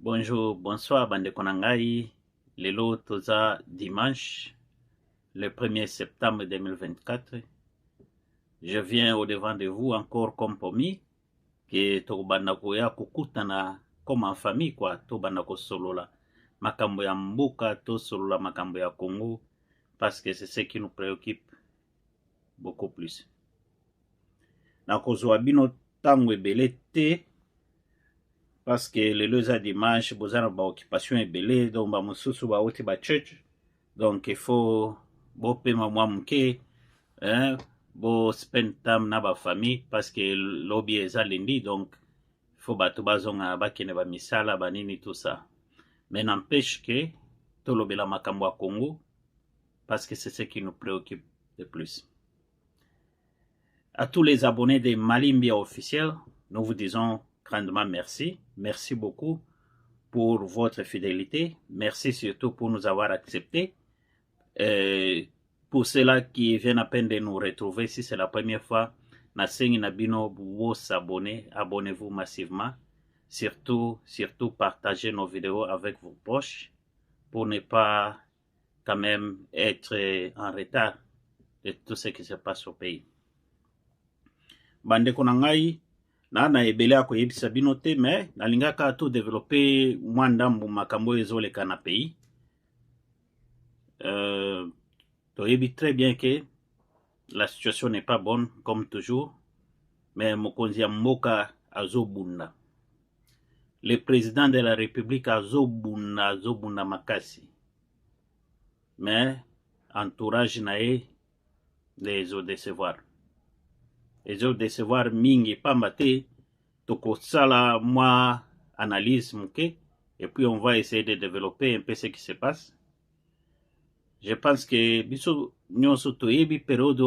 Bonjour, bonsoir, bande konangai. Lelo toza dimanche, le 1er septembre 2024. Je viens au devant de vous encore comme promis, que tobanda koya kukutana comme en famille quoi, tobanda ko solola makambo ya mboka, to solola makambo ya Congo, parce que c'est ce qui nous préoccupe beaucoup plus. Na kozwa bino tango ebele te, parce que lelo eza dimanche, bozana ba occupation ebele, donc ba mosusu ba oti ba church, donc il faut bopema mwa muke, hein, bo spend time na ba famille, parce que lobby eza lendi, donc il faut bato bazonga bakene ba misala banini tout ça. Mais n'empêche que tolobela makambo ya Congo, parce que c'est ce qui nous préoccupe de plus. À tous les abonnés de Malimbia officiel, nous vous disons grandement merci. Merci beaucoup pour votre fidélité. Merci surtout pour nous avoir acceptés. Pour ceux-là qui viennent à peine de nous retrouver, si c'est la première fois, Nasengi Nabino, vous s'abonner, abonnez-vous massivement. Surtout, partagez nos vidéos avec vos proches pour ne pas quand même être en retard de tout ce qui se passe au pays. Bande konangai, na ebele ya koyebisa bino te, mais nalingaka to développer mwa ndambu makambo ezoleka na pays. Toyebi très bien que la situation n'est pas bonne comme toujours, mais mokonzi ya mboka azobunda. Le président de la République azobunda makasi. Mais entourage nae les décevoir. Les autres décevoir mingi pambate, toko sala moi analyse muke, et puis on va essayer de développer un peu ce qui se passe. Je pense que biso nyonso toyebi période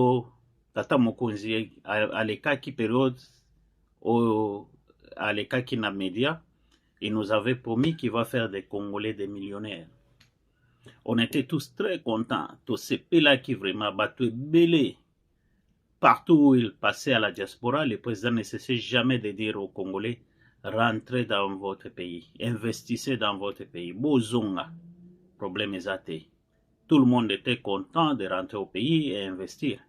tata mokonzi alekaki période alekaki na média, il nous avait promis qu'il va faire des Congolais des millionnaires. On était tous très contents, tous ces pays-là qui vraiment battu belé. Partout où il passait à la diaspora, le président ne cessait jamais de dire aux Congolais, rentrez dans votre pays, investissez dans votre pays. Bozonga, problème est. Tout le monde était content de rentrer au pays et investir.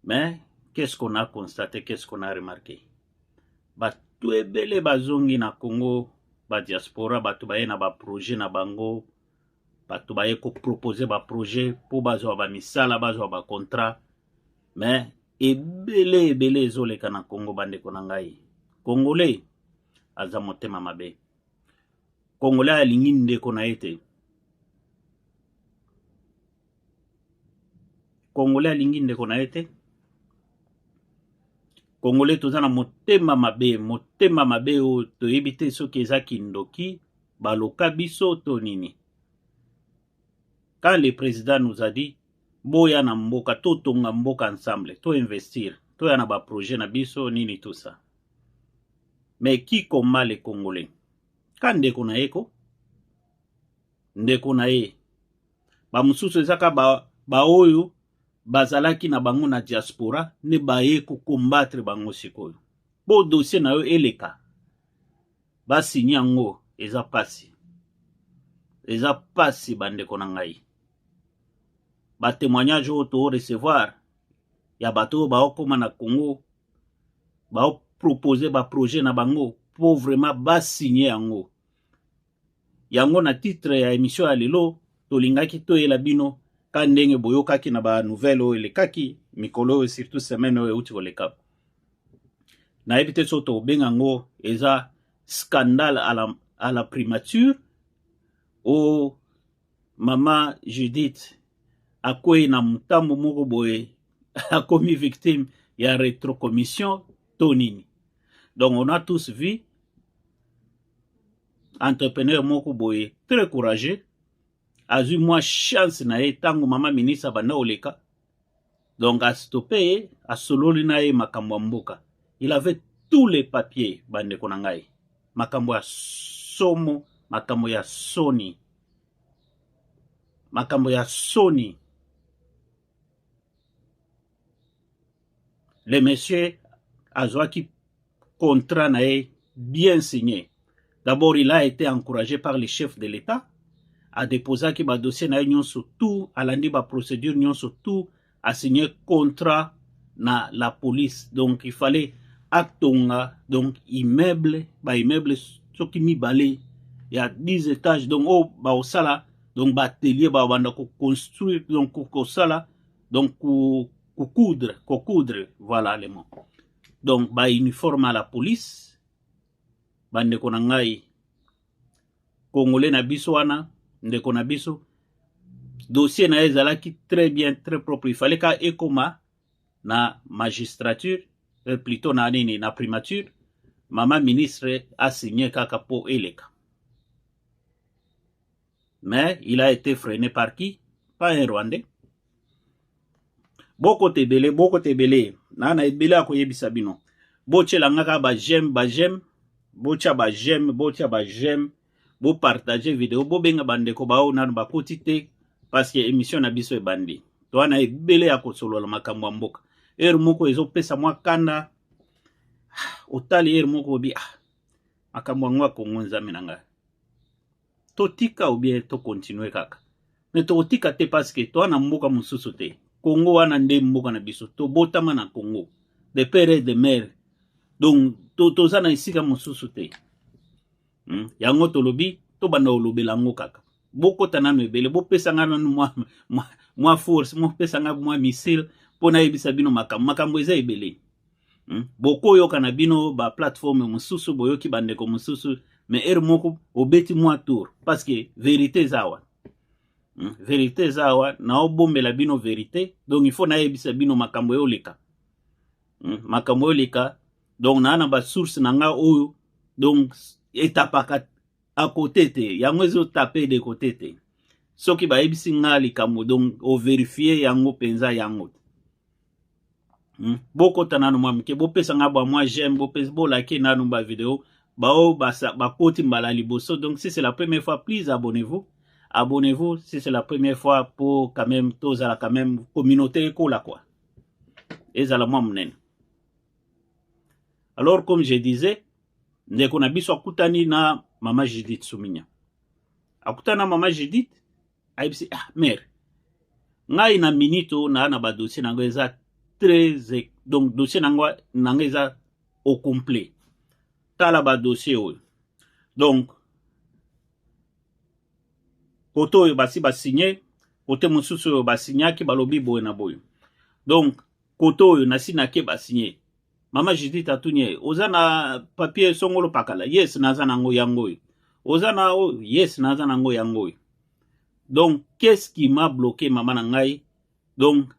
Mais, qu'est-ce qu'on a constaté, qu'est-ce qu'on a remarqué? Batu ebele bazongi na Congo, ba diaspora, batu baye na ba projet na bango, batu baye ko proposer ba projet, pour bazwa ba misala, bazwa ba contrat. Mais ebele ezoleka na Congo bande konangai. Congolais aza motema mabe. Congolais alingi ndeko na ete. Congolais alingi ndeko na ete. Congolais toza na motema mabe o toyebi te soki eza kindoki baloka biso to nini. Quand le président nous a dit boya na mboka, to tonga mboka ensemble, to investir, to yana ba projet na biso, nini tout ça. Mais qui combat les Congolais? Quand ndeko na eko? Ndeko na ye. Ba mususu ezaka ba oyo, bazalaki na bango na diaspora, ne ba ye ko combattre bango sikoyo. Bo dossier na yo eleka. Ba signer yango, eza pasi. Eza pasi bandeko na ngai. Ba témoignage auto recevoir ya bato ba okoma na Congo ba proposer ba projet na bango pour vraiment ba signer yango na titre ya émission ya lelo tolingaki to yela bino ka ndenge boyokaki na ba nouvelle o elekaki mikolo surtout semaine o euti koleka na ebite soto benga ngo eza scandale à la primature o mama Judith akoye na mutambo moko boye a commis victime ya rétrocommission tonini. Donc on a tous vu entrepreneur moko boye très courageux a eu moins chance na ye tango mama ministre banda oleka. Donc a stoppé a sololi na ye makambo mboka. Il avait tous les papiers bande konangai. Makambo ya somo, makambo ya soni. Makambo ya soni. Le monsieur a qui contrat na bien signé. D'abord, il a été encouragé par les chefs de l'État à déposer qui ba dossier na nyonso tout à l'andi ba procédure nyonso tout à signer contrat na la police. Donc il fallait atonga donc immeuble soki mibale il y a 10 étages donc oh ba osala donc ba atelier ba banda ko construire donc ko sala donc ko coudre voilà les mots. Donc ba uniforme à la police bande ko na ngai congolais na biso wana ndeko na biso dossier na ezalaki très bien très propre, il fallait ka ekoma na magistrature plutôt na nini na primature mama ministre a signé kaka po eleka. Mais il a été freiné par qui? Pas un Rwandais. Boko tebele na ebele akoyebisa bino bochela ngaka ba j'aime bocha ba j'aime bo partager vidéo bo benga bandeko bao na ba kotite parce que émission na biso e bandi to ana ebele ya kosolola makambo mboka moko ezo pesa mwa kanda otali moko bi makambo ngwa kongonza menanga to tika ou bien to continuer kaka mais to tika te parce que to ana mboka mususu te Congo wana nde mboka na biso to botama na Congo de père et de mère donc to za na isika mususu te yango tolobi to banda olobela ngo kaka boko tanano ebele bo pesa ngana mwa force mo pesa ngana mwa missile pona ebisa bino makambo eza ebele boko yoka na bino ba plateforme mususu boyoki bandeko mususu mais moko obeti mwa tour parce que vérité zawa vérité zawa na obombela bino vérité donc il faut na ebisa bino makambo yoleka makambo yoleka donc na ba source nanga oyo donc etapaka à côté te yango ezo taper de côté te soki ba ebisi nga likambo donc o vérifier yango penza yango boko tanano mwamke bo pesa nga ba moi j'aime bo pesa bo like nanu ba vidéo ba koti mbala liboso. Donc si c'est la première fois, please abonnez-vous si c'est la première fois pour quand même tous à la quand même communauté écola quoi et à la mwamnen. Alors comme je disais ndeko na biso akutani na mama Judith Suminya akutana mama Judith aibisi mère ngai na minito na ba dossier nango eza très donc dossier nango eza au complet tala ba dossier oyo donc koto oyo basi ba signé kote mususu oyo ba signaki balobi boye na boye donc koto oyo na sinake ba signé mama Judith atunye oza na papier songolo pakala yes naza nango yango oza na yes naza nango yango. Donc qu'est-ce qui m'a bloqué maman nangai donc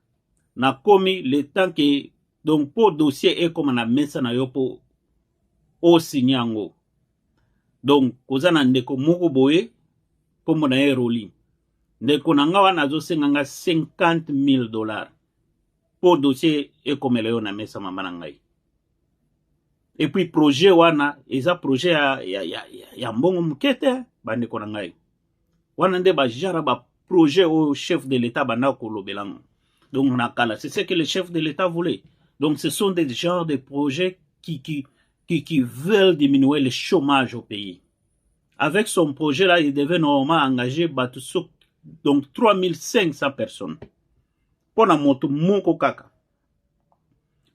na komi le temps que donc pour dossier et comme na mesa na yo po o sinyango donc koza na ndeko moko boye comme na roli ndeko nanga wana zo senganga $50,000 pour dossier et comme le yo na mesa mama nangai. Et puis projet wana eza projet ya mbongo mukete bandeko nangai wana nde ba jara ba projet au chef de l'état banda kolobelango. Donc nakala c'est ce que le chef de l'état voulait. Donc ce sont des genres de projets qui veulent diminuer le chômage au pays. Avec son projet là, il devait normalement engager donc 3500 personnes. Pour la moto moko kaka.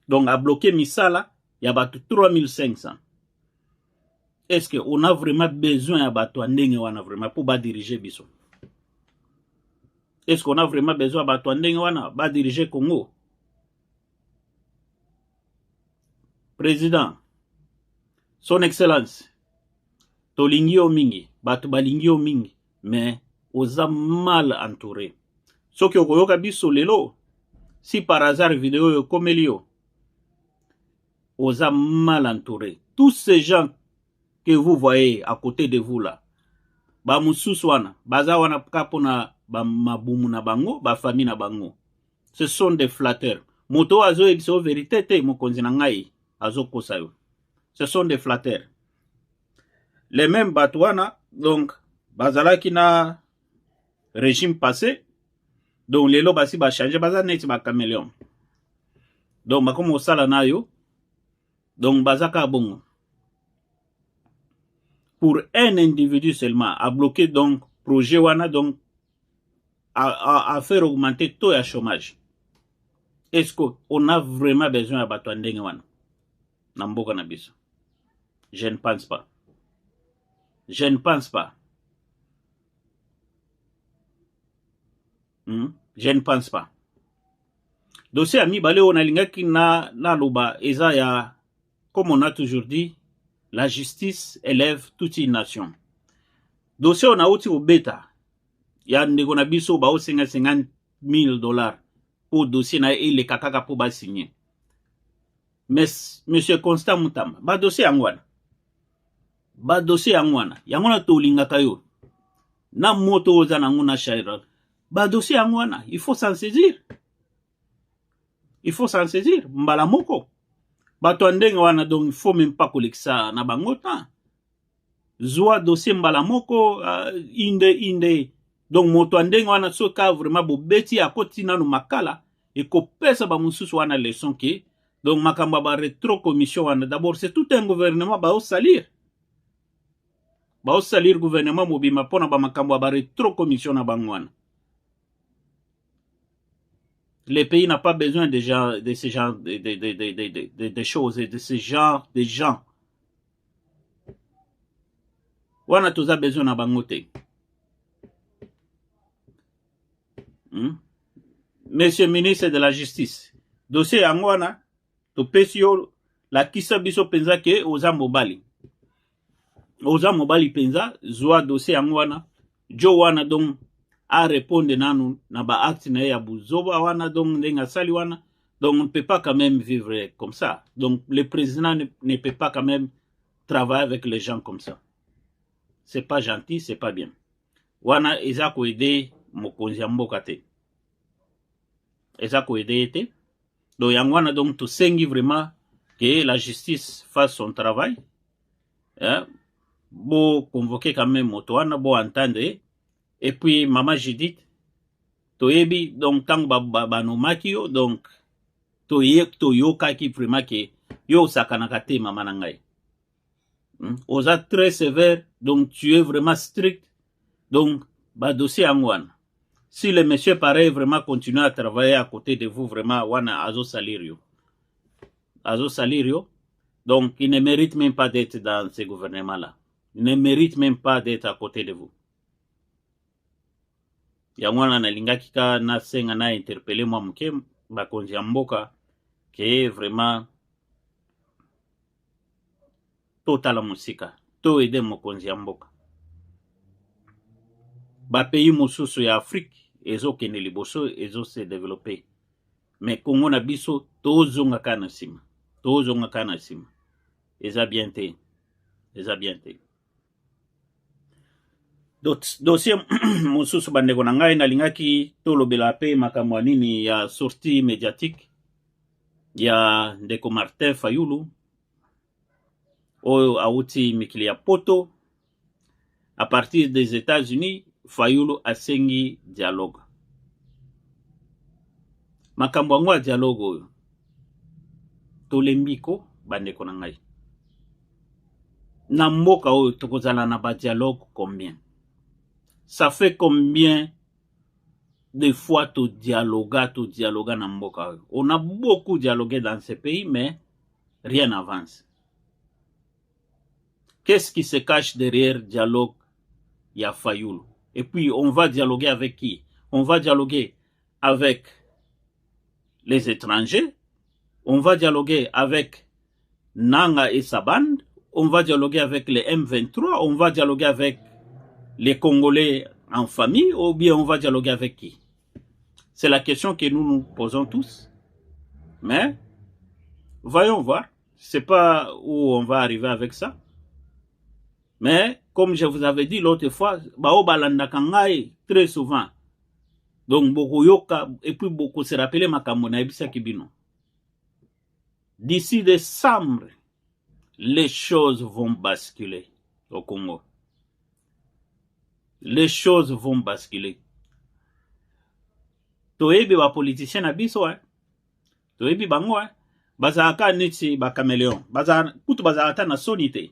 Donc à bloquer misala, il y a 3500. Est-ce qu'on a vraiment besoin de bateau wana vraiment pour diriger biso? Est-ce qu'on a vraiment besoin de bateau wana pour diriger Congo? Président, son excellence, tolingi o mingi, batu balingi o mingi, mais oza mal entouré. Soki okoyoka biso lelo, si par hasard vidéo yo komelio, oza mal entouré. Tous ces gens que vous voyez à côté de vous là, ba mususu wana, baza wana kapona ba mabumu na bango, ba famille na bango. Ce sont des flatteurs. Moto azo ebiso vérité te mokonzi na ngai azo kosayo. Ce sont des flatteurs. Les mêmes batouana, donc, bazalaki na régime passé, donc les lois basi ba changer, baza neti ba caméléon. Donc, ba comme osala na yo, donc bazaka bongo. pour un individu seulement à bloquer donc projet wana donc à faire augmenter le taux de chômage. Est-ce qu'on a vraiment besoin de battre ndenge wana na mboka na biso? Je ne pense pas. Je ne pense pas. Je ne pense pas. Dossier ami balé on a lingaki na loba eza ya, comme on a toujours dit, la justice élève toute une nation. Dossier on a outi au bêta. Ya ndeko na biso ba o $50,000 pour dossier na ile kakaka pour ba signer. Mais monsieur Constant Mutamba, ba dossier angwana. Ba dossier angwana. Yangona to lingaka yo. Na moto oza na nguna shaira. Ba dossier angwana, il faut s'en saisir. Il faut s'en saisir. Mbala moko. Bato ndenge wana donc il faut même pas kolekisa na bangota. Zwa dossier mbala moko inde donc moto ndenge wana soka vraiment bobeti akoti nanu makala et ko pesa ba mususu wana leçon que donc makamba ba rétro commission wana d'abord c'est tout un gouvernement ba salir. Ba salir gouvernement mobima pona ba makamba ba rétro commission na bangwana. Le pays n'a pas besoin de ce genre de choses et de ce genre de gens. On a tous besoin de bangote. Monsieur le ministre de la Justice, dossier angwana, to pesio la kisa biso penza ke oza mobali. Oza mobali penza, zwa dossier angwana, jo wana donc à répondre nanu na ba acte na ya buzoba wana donc ndenga sali wana, donc on ne peut pas quand même vivre comme ça. Donc le président ne peut pas quand même travailler avec les gens comme ça. C'est pas gentil, c'est pas bien. Wana eza ko aider mokonzi mboka te. Eza ko aider te. Donc yangwana donc to sengi vraiment que la justice fasse son travail. Hein? Bo convoquer quand même moto wana bo entendre. Et puis, maman Judith, toyebi, donc, tang banomaki yo, donc, toyoka ki vraiment ke, yo sakanakate maman nangai. Oza très sévère, donc, tu es vraiment strict, donc, ba dossier angwan. Si le monsieur pareil vraiment continue à travailler à côté de vous, vraiment, wana azo salirio. Azo salirio, donc, il ne mérite même pas d'être dans ce gouvernement-là. Il ne mérite même pas d'être à côté de vous. Yangwana na lingaki ka na senga na interpeller moi muke bakonzi ya mboka ke vraiment totala musika to aider mokonzi ya mboka ba pays mususu ya Afrique ezo kene liboso ezo se développer mais Congo na biso tozonga kana sima eza bien te dossier mususu bandeko na ngai nalingaki tolobela pe makambo nini ya sortie médiatique ya ndeko Martin Fayulu oyo auti mikili ya poto à partir des États-Unis. Fayulu asengi dialogue. Makambo yango ya dialogue oyo tolembiko bandeko na ngai na mboka oyo tokozala na ba dialogue combien? Ça fait combien de fois tu dialoga na mboka? On a beaucoup dialogué dans ce pays, mais rien n'avance. Qu'est-ce qui se cache derrière dialogue ya Fayulu? Et puis, on va dialoguer avec qui? On va dialoguer avec les étrangers, on va dialoguer avec Nanga et sa bande, on va dialoguer avec les M23, on va dialoguer avec les Congolais en famille, ou bien on va dialoguer avec qui? C'est la question que nous nous posons tous. Mais, voyons voir. Je ne sais pas où on va arriver avec ça. Mais, comme je vous avais dit l'autre fois, bao balanda kangai très souvent. Donc, beaucoup yoka, et puis beaucoup se rappeler makambo na ebisa kibino. D'ici décembre, les choses vont basculer au Congo. Les choses vont basculer. Toyebi ba politiciens na biso toyebi bango bazaka neti ba caméléon kutu bazaka na sonité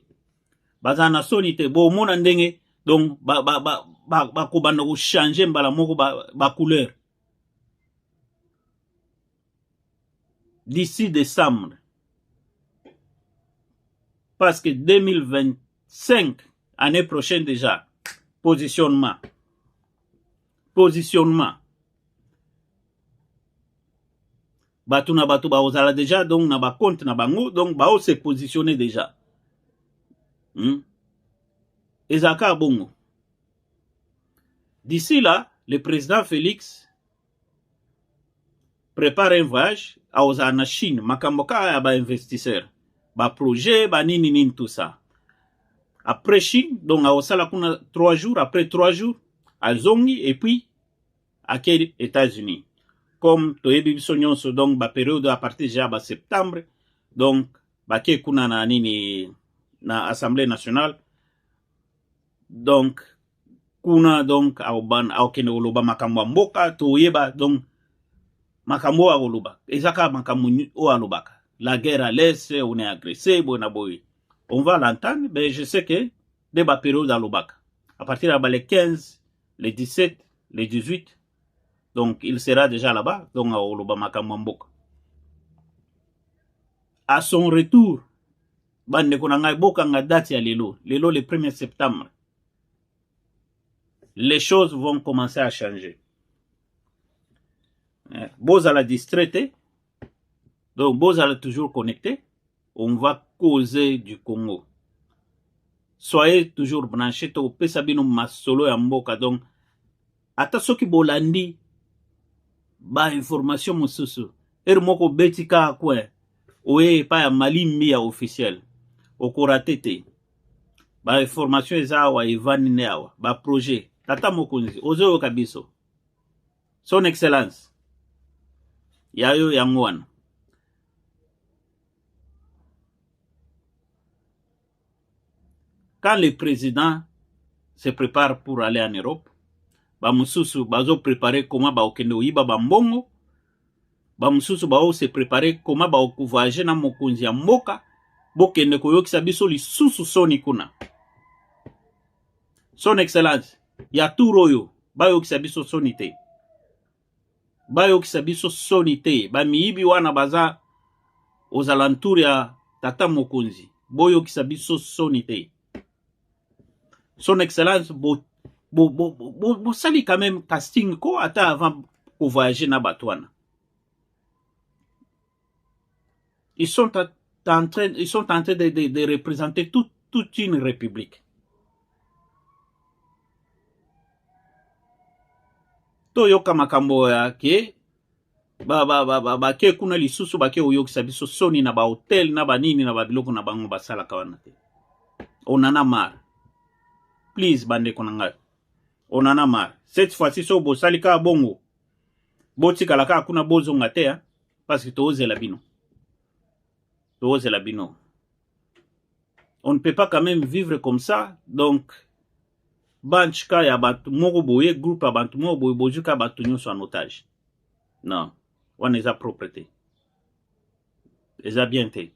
baza na soni te bo mona ndenge donc ko banda ko changer mbala moko ba couleur d'ici décembre, parce que 2025 année prochaine déjà positionnement batu na batu ba ozala déjà donc na ba compte na bango donc ba se positionner déjà ezaka bongo. D'ici là le président Félix prépare un voyage à en Chine, makamboka ya ba investisseur, ba projet, ba nini tout ça. Après Chine, donc à osala kuna 3 jours, après 3 jours, à Zongi et puis à quel États-Unis. Comme toyebi biso nyonso donc ba période à partir déjà ba septembre, donc ba ke kuna na nini na Assemblée nationale. Donc kuna donc au kene oloba makambo mboka toyeba donc makambo oloba ezaka makambo o alobaka la guerre à l'est, on est agressé bona boy, on va l'entendre, mais je sais que des ba période alobaka à partir de les 15, les 17, les 18, donc il sera déjà là-bas donc oloba makambo mboka. À son retour bande ko ngai boka nga date ya lelo le 1er septembre, les choses vont commencer à changer. Bozala distraité, donc Bozala toujours connecté, on va causer du Congo. Soyez toujours branchés, to pesabino masolo ya mboka, donc ata soki bolandi ba information mosusu moko betika kwa oye pa ya malimbi ya officiel okorate te ba information eza wa evani ne awa ba projet tata mokonzi ozo kabiso son excellence yayo yangwana quand le président se prépare pour aller en Europe, ba mususu bazo préparer comment ba okende oyiba ba mbongo, ba mususu ba se préparer comment ba okuvoyager na mokonzi ya mboka bokende koyokisa biso lisusu soni kuna. Son excellence ya turoyo ba yokisa biso soni te, ba yokisa biso soni te, ba miyibi wana baza aux alentours ya tata mokonzi boyokisa biso soni te. Son excellence bo sali quand même casting ko ata avant pour voyager na Batouana. Ils sont en train de représenter toute une république. To yoka makambo ya ke ba ke kuna lisusu ba ke oyokisa biso soni na ba hotel na ba nini na ba biloko na bango basala kawana te. On en a marre. Please bande konanga. On en a marre. Cette fois-ci so bo salika bongo. Boti kalaka kuna bozo ngate parce que toze la bino. Toze la bino. On ne peut pas quand même vivre comme ça. Donc banchka ya batu moko boye groupe ya batu moko boye bojuka batu nyonso en otage. Non. On les a propreté. Les a bien te.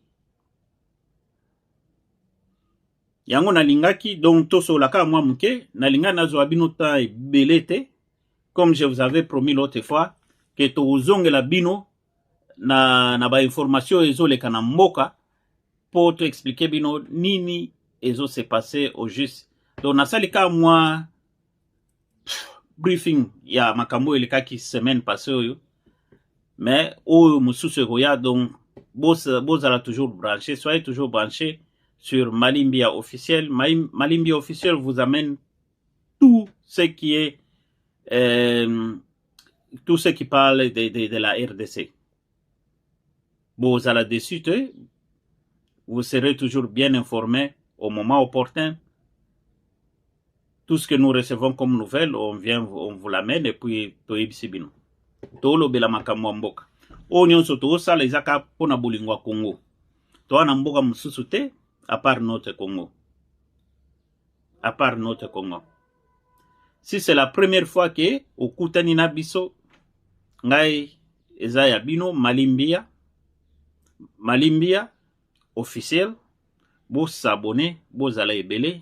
Yango nalingaki donc toso laka mwa muke nalinga nazo abino ta belete comme je vous avais promis l'autre fois que tozonge la bino na ba information ezo le kana mboka pour te expliquer bino nini ezo se passer au juste. Donc nasalika mwa briefing ya makambo eleka ki semaine passée oyo, mais oyo mususu roya donc bozala toujours branché, soyez toujours branché sur Malimbia officiel. Malimbia officiel vous amène tout ce qui est tout ce qui parle de la RDC. Vous allez dessus, vous serez toujours bien informé au moment opportun. Tout ce que nous recevons comme nouvelles, on vous l'amène et puis toibisibino. Tolo bela makambo mboka. O nyonso to sala ezaka pona bolingwa Congo. To ana mboka mususu te à part notre Congo. À part notre Congo. Si c'est la première fois que okutani na biso ngai ezaya bino Malimbia officiel bo s'abonner, bo zala ebele,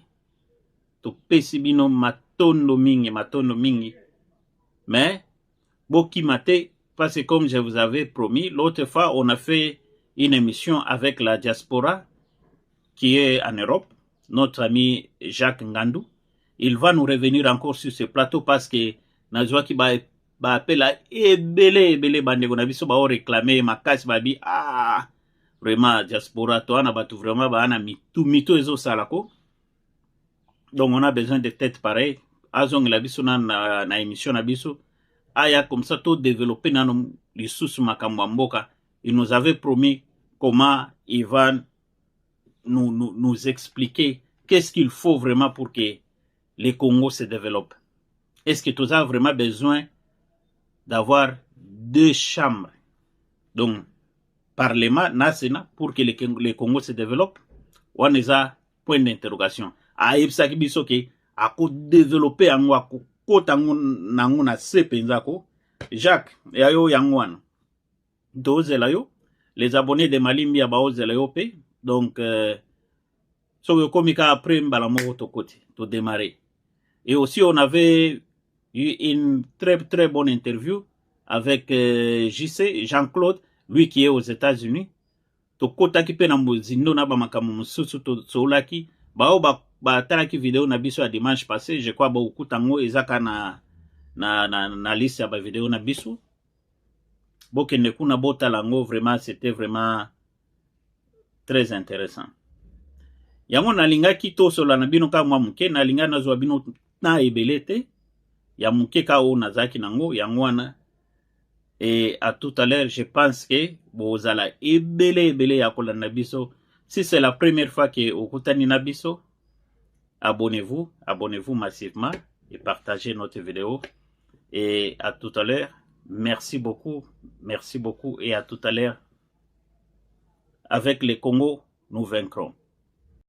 to pesi bino matondo mingi, mais bo kimate, parce que comme je vous avais promis, l'autre fois, on a fait une émission avec la diaspora qui est en Europe, notre ami Jacques Ngandou. Il va nous revenir encore sur ce plateau parce que Nazwa qui va appeler ebele bandeko na biso ba réclamer makasi babi vraiment diaspora to ana batu vraiment ba ana mitu ezo salako. Donc on a besoin de têtes pareilles. Azong la biso na émission na biso aya comme ça tout développer nano lisusu makambo mboka. Il nous avait promis comment il va nous expliquer qu'est-ce qu'il faut vraiment pour que les Congo se développent. Est-ce que tu as vraiment besoin d'avoir 2 chambres, donc Parlement, Nasena, pour que les Congo se développent? On a point d'interrogation. Aïbsa kibiso ke ako développer ango ako kotango nango na sepenzako. Jacques, yayo yangwana. Dozela yo, les abonnés de Malimbi ya baozela yo pe. Donc so komika après mbalamoko to côté, to démarrer. Et aussi on avait eu une très bonne interview avec JC, Jean-Claude, lui qui est aux États-Unis. To kota ki pe na mozindo na ba makamu mususu to solaki ba talaki vidéo na biso à dimanche passé, je crois ba ukutango ezaka na liste ya ba vidéo na biso. Bokende kuna botalango, vraiment c'était vraiment très intéressant. Yango nalingaki to sola na bino ka mwa muke, nalinga nazwa bino na ebelete ya muke ka o nazaki nango yangwana. Et à tout à l'heure, je pense que bozala ebele ya kolanda biso. Si c'est la première fois que okutani na biso, abonnez-vous massivement et partagez notre vidéo. Et à tout à l'heure, merci beaucoup et à tout à l'heure. Avec le Congo, nous vaincrons.